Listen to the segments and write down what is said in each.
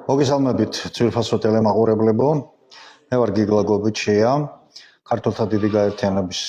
მოგესალმებით ძვირფასო ტელემაყურებლებო. მე ვარ გიგლა გობიჩია, ქართულთა დიდი გაერთიანების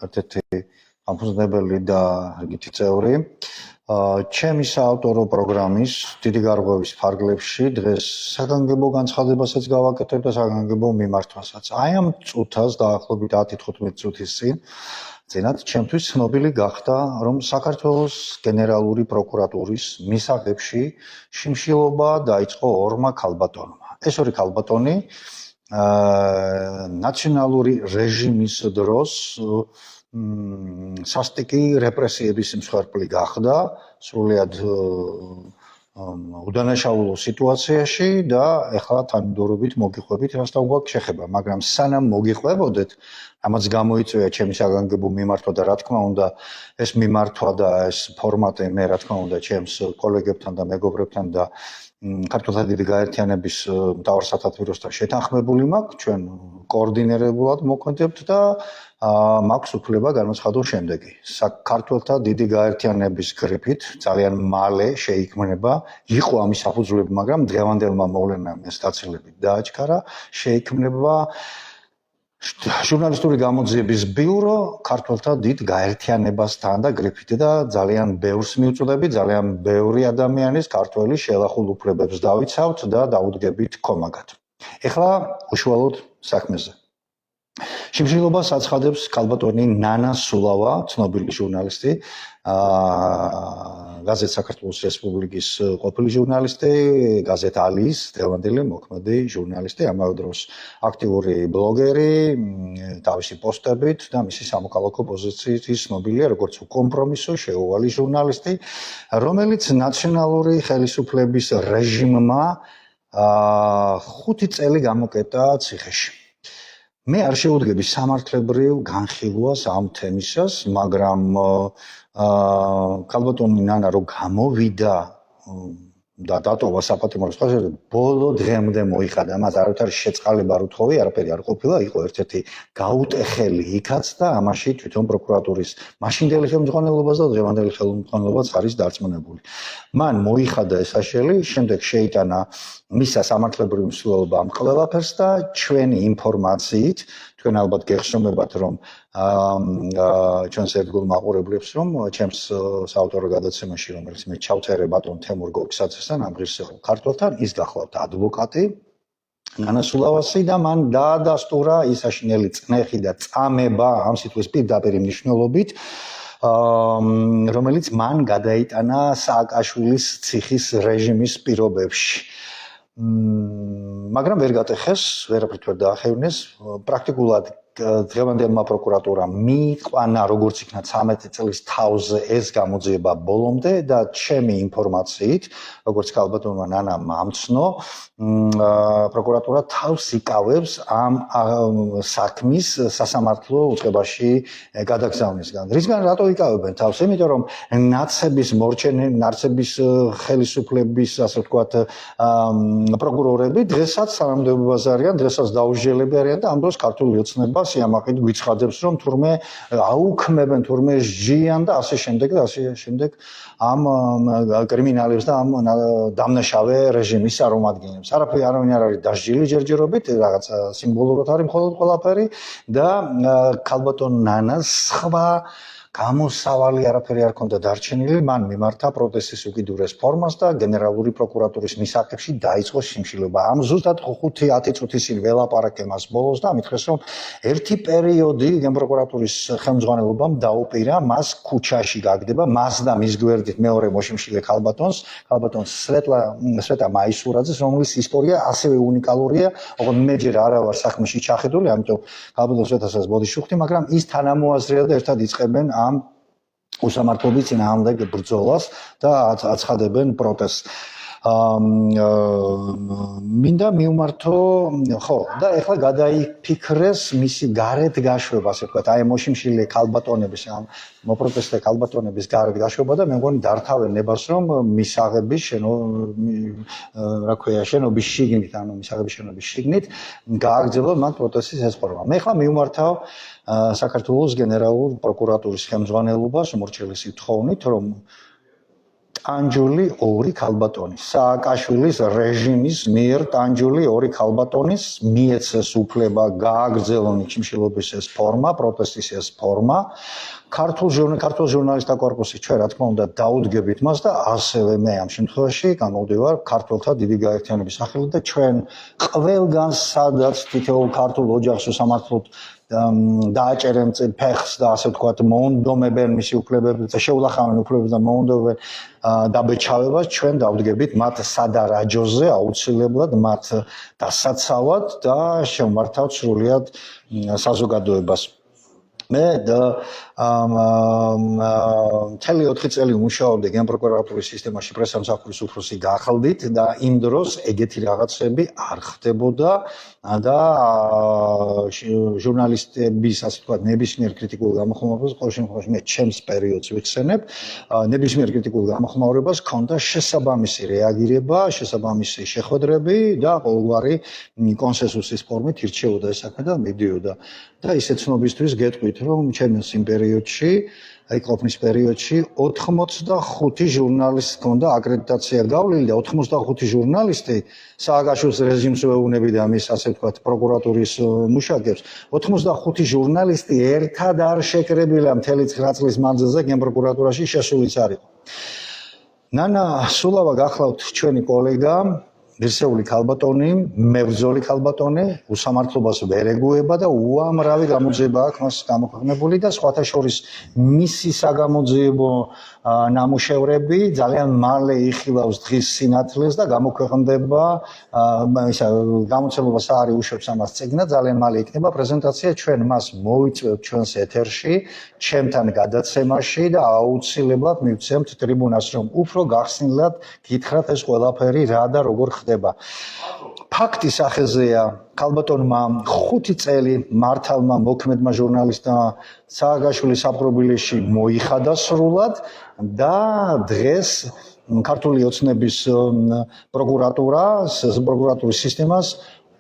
ერთ-ერთი ამფუძნებელი და რიგითი წევრი. ჩემი საავტორო პროგრამის დიდი გარღვევის ფარგლებში დღეს საგანგებო განცხადებასაც გავაკეთებ და საგანგებო მიმართვასაც. აი ამ წუთას დაახლოებით 10-15 წუთის წინათ ჩემთვის ცნობილი გახდა, რომ საქართველოს გენერალური პროკურატურის მისაღებში შიმშილობა დაიწყო ორმა ქალბატონმა. ეს ორი ქალბატონი ნაციონალური რეჟიმის დროს სასტიკი რეპრესიების მსხვერპლი გახდა, სრულიად უდანაშაულო სიტუაციაში და ეხლა თანმიმდევრობით მოგიყვებით რასთან გვაქვს შეხება, მაგრამ სანამ მოგიყვებოდეთ, ამაც გამოიწვია ჩემი საგანგებო მიმართვა და რა თქმა უნდა, ეს მიმართვა და ეს ფორმატი მე რა თქმა უნდა ჩემს კოლეგებთან და მეგობრებთან და ქართულთა დიდი გაერთიანების მთავარ სათათბიროსთან შეთანხმებული მაქვს, ჩვენ კოორდინირებულად მოქმედებთ და მაქვს უფლება განაცხადო შემდეგი. საქართველთა დიდი გაერთიანების გრიფით ძალიან მალე შეიქმნება, იყო ამის საფუძვლები, მაგრამ დღევანდელმა მოვლენამ ეს დაცილებით დააჩქარა, შეიქმნება ჟურნალისტური გამოძიების ბიურო ქართულთა დიდ გაერთიანებასთან და გრიფით და ძალიან ბევრს მივწვდები, ძალიან ბევრი ადამიანის ქართველი შელახულ უფლებებს დავიცავთ და დაუდგებით კომაგად. ეხლა უშუალოდ საქმეზე. შიმშილობას აცხადებს ქალბატონი ნანა სულავა, ცნობილი ჟურნალისტი, გაზეთ საქართველოს რესპუბლიკის ყოფილი ჟურნალისტი, გაზეთ ალიის დღევანდელი მოქმედი ჟურნალისტი, ამავე დროს აქტიური ბლოგერი, თავისი პოსტებით და მისი სამოქალაქო პოზიციით ცნობილია როგორც უკომპრომისო, შეუვალი ჟურნალისტი, რომელიც ნაციონალური ხელისუფლების რეჟიმმა 5 წელი გამოკეტა ციხეში. მე არ შეუდგები სამართლებრივ განხილვას ამ თემისას, მაგრამ ქალბატონი ნანა რო გამოვიდა და დატოვა საპატიმრო სხდომაზე, ბოლო დღემდე მოიხადა, მას არავითარი შეწყალება არ უთხოვი, არაფერი არ ყოფილა, იყო ერთ-ერთი გაუტეხელი იქაც და ამაში თვითონ პროკურატურის მაშინდელი ხელმძღვანელობას და დღევანდელი ხელმძღვანელობაც არის დარწმუნებული. მან მოიხადა ეს აშელი, შემდეგ შეიტანა მისა სამართლებრივი მსვლელობა ამ ყველაფერს და ჩვენი ინფორმაციით, თქვენ ალბათ გეხსოვებათ, რომ ჩვენს ერთგულ მაყურებლებს, რომ ჩემს საავტორო გადაცემაში, რომელიც მე ჩავწერე ბატონ თემურ გოგსაცესთან, ამ ღირსეულ ქართველთან, ის გახლავთ ადვოკატი ნანა სულავასი და მან დაადასტურა ის აშინელი წნეხი და წამება ამ სიტყვის პირდაპირ მნიშვნელობით, რომელიც მან გადაიტანა სააკაშვილის ციხის რეჟიმის პირობებში. მაგრამ ვერ გატეხეს, ვერაფრით ვერ დაახევნეს, პრაქტიკულად დღევანდელმა პროკურატურამ მიიყვანა როგორც იქნა 13 წლის თავზე ეს გამოძიება ბოლომდე და ჩემი ინფორმაციით, როგორც ქალბატონმა ნანამ ამცნო, პროკურატურა თავს იკავებს ამ საქმის სასამართლო უწყებაში გადაგზავნისგან. რისგან რატო იკავებენ თავს? იმიტომ რომ ნაცების ნაცების ხელისუფლების, ასე ვთქვათ, პროკურორები დღესაც თანამდებობაზე არიან, დღესაც დაუსჯელები არიან და ამ დროს ქართული ოცნება სიამაყით გვიცხადებს, რომ თურმე აუქმებენ, თურმე სჯიან და ასე შემდეგ და ასე შემდეგ ამ კრიმინალებს და ამ დამნაშავე რეჟიმის წარმომადგენლებს. არავინ არ არის დასჯილი ჯერჯერობით, რაღაცა სიმბოლურად არის მხოლოდ ყველაფერი და ქალბატონ ნანას სხვა გამოსავალი არაფერი არ ქონდა დარჩენილი, მან მიმართა პროტესტის უკიდურეს ფორმას და გენერალური პროკურატურის მისაღებში დაიწყო შიმშილობა. ამ ზუსტად 5-10 წუთის წინ ველაპარაკე მას ბოლოს და ამითხრეს, რომ ერთი პერიოდი გენპროკურატურის ხელმძღვანელობამ დაუპირა მას ქუჩაში გაგდება, მას და მის გვერდით მეორე მოშიმშილე ქალბატონს სვეტა მაისურაძეს, რომლის ისტორია ასევე უნიკალურია, ოღონდ მე ჯერ არა ვარ საქმეში ჩახედული, ამიტომ ქალბატონ სვეტასაც ბოდიშუხდი, მაგრამ ის თანამოაზრეა და ერთად იწყებენ ამ უსამართლობის წინააღმდეგ ბრძოლას და აცხადებენ პროტესტს. მინდა მივმართო, ხო, და ეხლა გადაიფიქრეს მისი გარეთ გაშვება, ასე ვთქვათ, აი მოშიმშილე ქალბატონების, ამ მოპროტესტე ქალბატონების გარეთ გაშვება და მე მგონი დართავენ ნებას, რომ მისაღების შენობის შიგნით, ანუ მისაღების შენობის შიგნით გააგრძელონ მათ პროტესტის ეს ფორმა. მე ეხლა მივმართავ საქართველოს გენერალურ პროკურატურის ხელმძღვანელობას უმორჩილესი თხოვნით, რომ ტანჯული ორი ქალბატონი. სააკაშვილის რეჟიმის მიერ ტანჯული ორი ქალბატონის მიეცეს უფლება გააგრძელონ ჩიმშილობის ეს ფორმა, პროტესტის ეს ფორმა. ქართულ ჟურნალისტთა კორპუსი ჩვენ რა თქმა უნდა დაუდგებით მას და ასევე მე ამ შემთხვევაში გამოვდივარ ქართველთა დიდი გაერთიანების სახელით და ჩვენ ყველგან სადაც თითოეულ ქართულ ოჯახს უსამართლოდ დააჭერენ ფეხს და ასე ვთქვათ მოუნდომებენ მისი უფლებებს და შეულახავენ უფლებებს და მოუნდომებენ დაბეჭავებას ჩვენ დავდგებით მათ სადარაჯოზე აუცილებლად მათ დასაცავად და შემართავთ სრულიად საზოგადოებას. მე მთელი 4 წელი ვმუშაობდი გენპროკურატურის სისტემაში პრესამსახურის უფროსი გახლდით და იმ დროს ეგეთი რაღაცები არ ხდებოდა და ჟურნალისტების ასე ვთქვათ ნებისმიერ კრიტიკულ გამოხმაურებას ყოველ შემთხვევაში მე ჩემს პერიოდს ვიხსენებ ნებისმიერ კრიტიკულ გამოხმაურებას ჰქონდა შესაბამისი რეაგირება, შესაბამისი შეხვედრები და ყოველგვარი კონსენსუსის ფორმით ირჩეოდა ეს საქმე და მიდიოდა და ისე ცნობისთვის გეტყვით რომ ჩემს იმ პერიოდში, აი ყოფნის პერიოდში 85 ჟურნალისტს ჰქონდა აკრედიტაცია გავლილი და 85 ჟურნალისტი სააკაშვილის რეჟიმს ეუბნებოდა მის ასე ვთქვათ პროკურატურის მუშაკებს 85 ჟურნალისტი ერთად არ შეკრებილა მთელი 9 წლის მანძილზე გენპროკურატურაში შესულიც არ იყო. ნანა სულავა გახლავთ ჩვენი კოლეგა ღირსეული ქალბატონი, მებრძოლი ქალბატონი, უსამართლობას ვერ ეგუება და უამრავი გამოძიება აქვს მას გამოქვეყნებული და სხვათა შორის მისი საგამოძიებო ნამუშევრები ძალიან მალე იხილავს დღის სინათლეს და გამოქვეყნდება ისა გამოცემობას არ უშვებს ამას წიგნა ძალიან მალე იქნება პრეზენტაცია ჩვენ მას მოვიწვევთ ჩვენს ეთერში ჩემთან გადაცემაში და აუცილებლად მივცემთ ტრიბუნას რომ უფრო გახსნილად გითხრათ ეს ყველაფერი რა და როგორ ხდება ფაქტი სახეზეა ქალბატონმა 5 წელი მართალმა მოქმედმა ჟურნალისტმა სააკაშვილის საპყრობილეში მოიხადა სრულად და დღეს ქართული ოცნების პროკურატურის სისტემას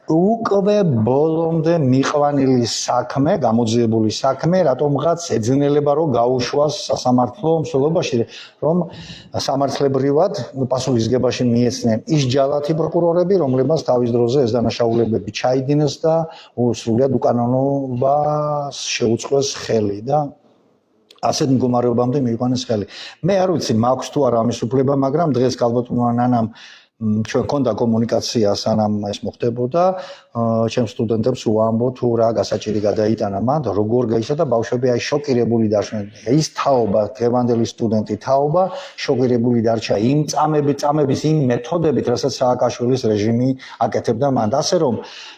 უკვე ბოლომდე მიყვანილი საქმე, გამოძიებული საქმე, რატომღაც ეძნელება რომ გაუშვას სასამართლო მსვლელობაში, რომ სამართლებრივად პასუხისგებაში მიეცნენ ის ჯალათი პროკურორები, რომლებმაც თავის დროზე ეს დანაშაულებები ჩაიდინეს და სრულიად უკანონობას შეუწყეს ხელი და ასეთ მდგომარეობამდე მიიყვანეს ხელი. მე არ ვიცი, მაქვს თუ არა ამის უფლება, მაგრამ დღეს ქალბატონმა ნანამ ჩვენ ქონდა კომუნიკაცია სანამ ეს მოხდებოდა ჩემს სტუდენტებს უამბო თუ რა გასაჭირი გადაიტანა მან როგორ გაიშა და ბავშვები აი შოკირებული დარჩნენ ის თაობა დღევანდელი სტუდენტი თაობა შოკირებული დარჩა იმ წამების იმ მეთოდებით რასაც სააკაშვილის რეჟიმი აკეთებდა მან ასე რომ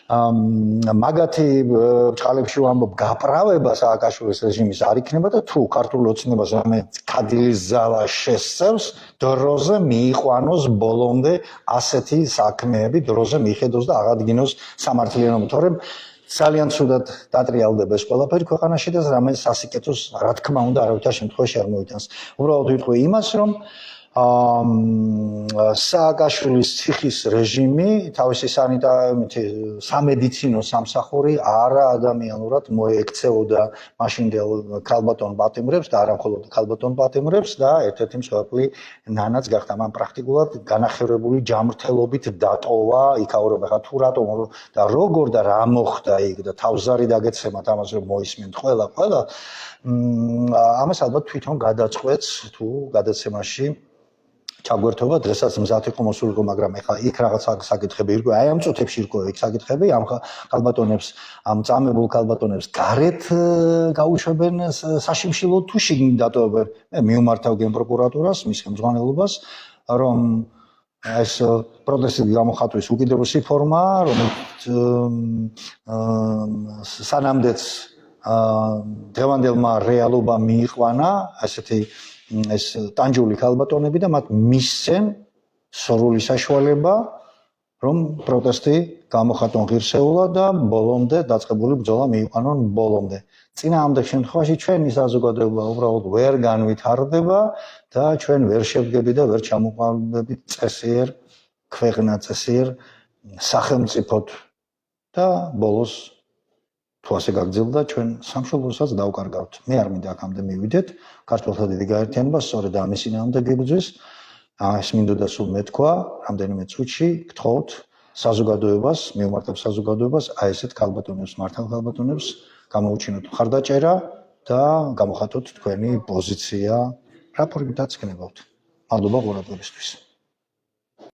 მაგათი ჭალებში ვამბობ გაправება სააკაშვილის რეჟიმის არ იქნება და თუ ქართულ ოცნებას რამე კადილის ზავა შესწევს დროზე მიიყვანოს ბოლომდე ასეთი საქმეები დროზე მიხედოს და აღადგინოს სამართლიანობა თორემ ძალიან ცუდად დატრიალდება ეს ყველაფერი ქვეყანაში და რამე სასიკეთოს რა თქმა უნდა არავითარ შემთხვევაში არ მოიტანს უბრალოდ ვიტყვი იმას რომ სააკაშვილის ციხის რეჟიმი თავისი სამედიცინო სამსახური არა ადამიანურად მოექცეოდა მაშინდელ ქალბატონ პატიმრებს და არა მხოლოდ ქალბატონ პატიმრებს და ერთ-ერთი მსხვერპლი ნანაც გახდა მან პრაქტიკულად განახევრებული ჯამრთელობით დატოვა იქაურობა ხა თუ რატომ და როგორ და რა მოხდა იქ და თავზარი დაგეცემათ ამას რომ მოისმენთ ყველა ამას ალბათ თვითონ გადაწყვეტს თუ გადაცემაში ჩაგვერთობა დღესაც მზად იყო მოსულიყო მაგრამ ეხლა იქ რაღაც საკითხები იყო აი ამ წუთებში იყო იქ საკითხები ამ ქალბატონებს ამ წამებულ ქალბატონებს გარეთ გაუშვებენ საშიმშილო თუ შიგნით დატოვებენ მე მიუმართავ გენპროკურატურას მის ხელმძღვანელობას რომ ეს პროტესტის გამოხატვის უკიდურესი ფორმა რომელიც სანამდეც დღევანდელმა რეალობამ მიიყვანა ასეთი ეს ტანჯული ქალბატონები და მათ მისცენ სრული საშუალება რომ პროტესტი გამოხატონ ღირსეულად და ბოლომდე დაწყებული ბრძოლა მიიყვანონ ბოლომდე. წინააღმდეგ შემთხვევაში ჩვენი საზოგადოება უბრალოდ ვერ განვითარდება და ჩვენ ვერ შევდგები და ვერ ჩამოყალიბებით წესიერ ქვეყნა წესიერ სახელმწიფოდ და ბოლოს თუ ასე გაგრძელდა ჩვენ სამშობლოსაც დავკარგავთ. მე არ მინდა აქამდე მივიდეთ ქართველთა დიდი გაერთიანება სწორედ ამის წინააღმდეგ გიბრძვის ეს მინდოდა სულ მეთქვა, რამდენიმე წუთში გთხოვთ საზოგადოებას, მივმართებ საზოგადოებას, აი ესეთ ქალბატონებს, მართალ ქალბატონებს გამოუჩინოთ მხარდაჭერა და გამოხატოთ თქვენი პოზიცია, რა ფორმითაც გნებავთ. მადლობა ყურადღებისთვის.